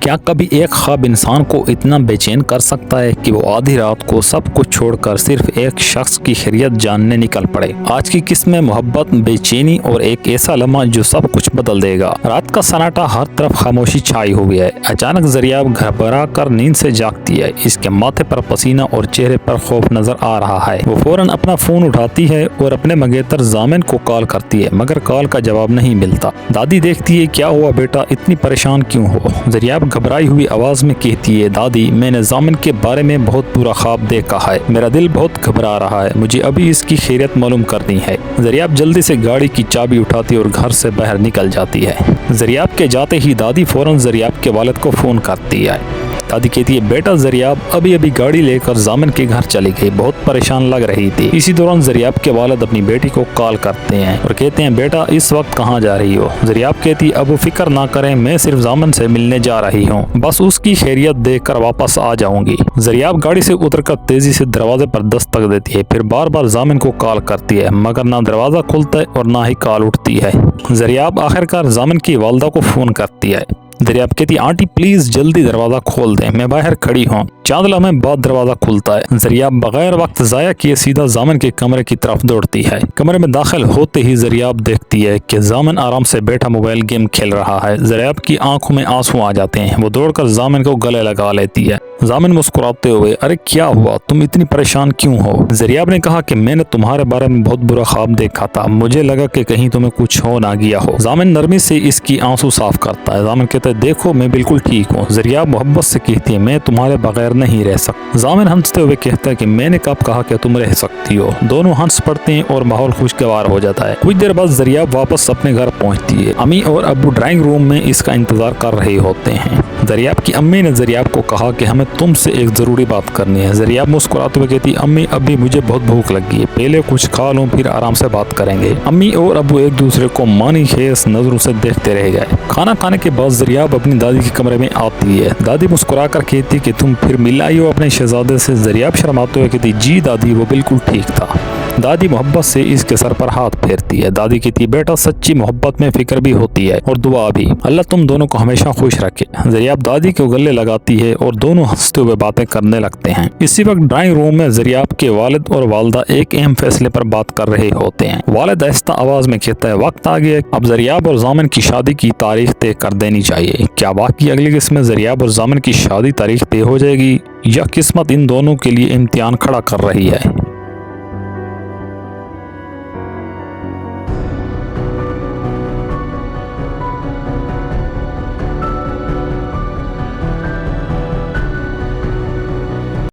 کیا کبھی ایک خواب انسان کو اتنا بے چین کر سکتا ہے کہ وہ آدھی رات کو سب کچھ چھوڑ کر صرف ایک شخص کی خیریت جاننے نکل پڑے؟ آج کی قسط میں محبت، بے چینی اور ایک ایسا لمحہ جو سب کچھ بدل دے گا۔ رات کا سناٹا، ہر طرف خاموشی چھائی ہوئی ہے۔ اچانک زریاب گھبرا کر نیند سے جاگتی ہے۔ اس کے ماتھے پر پسینہ اور چہرے پر خوف نظر آ رہا ہے۔ وہ فوراً اپنا فون اٹھاتی ہے اور اپنے منگیتر ضامن کو کال کرتی ہے، مگر کال کا جواب نہیں ملتا۔ دادی دیکھتی ہے، کیا ہوا بیٹا، اتنی پریشان کیوں ہو؟ زریاب گھبرائی ہوئی آواز میں کہتی ہے، دادی میں نے ضامن کے بارے میں بہت برا خواب دیکھا ہے، میرا دل بہت گھبرا رہا ہے، مجھے ابھی اس کی خیریت معلوم کرنی ہے۔ زریاب جلدی سے گاڑی کی چابی اٹھاتی اور گھر سے باہر نکل جاتی ہے۔ زریاب کے جاتے ہی دادی فوراً زریاب کے والد کو فون کرتی ہے۔ دادی کہتی ہے، بیٹا زریاب ابھی گاڑی لے کر ضامن کے گھر چلی گئی، بہت پریشان لگ رہی تھی۔ اسی دوران زریاب کے والد اپنی بیٹی کو کال کرتے ہیں اور کہتے ہیں، بیٹا اس وقت کہاں جا رہی ہو؟ زریاب کہتی ہے، اب فکر نہ کریں، میں صرف ضامن سے ملنے جا رہی ہوں، بس اس کی خیریت دیکھ کر واپس آ جاؤں گی۔ زریاب گاڑی سے اتر کر تیزی سے دروازے پر دستک دیتی ہے، پھر بار بار ضامن کو کال کرتی ہے، مگر نہ دروازہ کھلتا ہے اور نہ ہی کال اٹھتی ہے۔ زریاب آخرکار ضامن کی والدہ کو فون کرتی ہے۔ زریاب کہتی ہے، آنٹی پلیز جلدی دروازہ کھول دیں، میں باہر کھڑی ہوں۔ چند لمحے بعد دروازہ کھلتا ہے۔ زریاب بغیر وقت ضائع کیے سیدھا ضامن کے کمرے کی طرف دوڑتی ہے۔ کمرے میں داخل ہوتے ہی زریاب دیکھتی ہے کہ ضامن آرام سے بیٹھا موبائل گیم کھیل رہا ہے۔ زریاب کی آنکھوں میں آنسو آ جاتے ہیں، وہ دوڑ کر ضامن کو گلے لگا لیتی ہے۔ ضامن مسکراتے ہوئے، ارے کیا ہوا، تم اتنی پریشان کیوں ہو؟ زریاب نے کہا کہ میں نے تمہارے بارے میں بہت برا خواب دیکھا تھا، مجھے لگا کہ کہیں تمہیں کچھ ہو نہ گیا ہو۔ ضامن نرمی سے اس کی آنسو صاف کرتا ہے۔ ضامن کہتا ہے، دیکھو میں بالکل ٹھیک ہوں۔ زریاب محبت سے کہتی ہے، میں تمہارے بغیر نہیں رہ سکتا۔ ضامن ہنستے ہوئے کہتا ہے کہ میں نے کب کہا کہ تم رہ سکتی ہو؟ دونوں ہنس پڑتے ہیں اور ماحول خوشگوار ہو جاتا ہے۔ کچھ دیر بعد زریاب واپس اپنے گھر پہنچتی ہے۔ امی اور ابو ڈرائنگ روم میں اس کا انتظار کر رہے ہوتے ہیں۔ زریاب کی امی نے زریاب کو کہا کہ ہمیں تم سے ایک ضروری بات کرنی ہے۔ زریاب مسکراتے ہوئے کہتی ہے، امی ابھی مجھے بہت بھوک لگی ہے، پہلے کچھ کھا لوں پھر آرام سے بات کریں گے۔ امی اور ابو ایک دوسرے کو معنی خیز نظروں سے دیکھتے رہ گئے۔ کھانا کھانے کے بعد زریاب اپنی دادی کے کمرے میں آتی ہے۔ دادی مسکرا کر کہتی کہ تم پھر مل آئی ہو اپنے شہزادے سے؟ زریاب شرماتے ہوئے کہتی، جی دادی وہ بالکل ٹھیک تھا۔ دادی محبت سے اس کے سر پر ہاتھ پھیرتی ہے۔ دادی کہتی، بیٹا سچی محبت میں فکر بھی ہوتی ہے اور دعا بھی، اللہ تم دونوں کو ہمیشہ خوش رکھے۔ زریاب دادی کو گلے لگاتی ہے اور دونوں ہنستے ہوئے باتیں کرنے لگتے ہیں۔ اسی وقت ڈرائنگ روم میں زریاب کے والد اور والدہ ایک اہم فیصلے پر بات کر رہے ہوتے ہیں۔ والد آہستہ آواز میں کہتا ہے، وقت آ گیا، اب زریاب اور ضامن کی شادی کی تاریخ طے کر دینی چاہیے۔ کیا واقعی اگلی قسط میں زریاب اور ضامن کی شادی تاریخ طے ہو جائے گی یا قسمت ان دونوں کے لیے امتحان کھڑا کر رہی ہے؟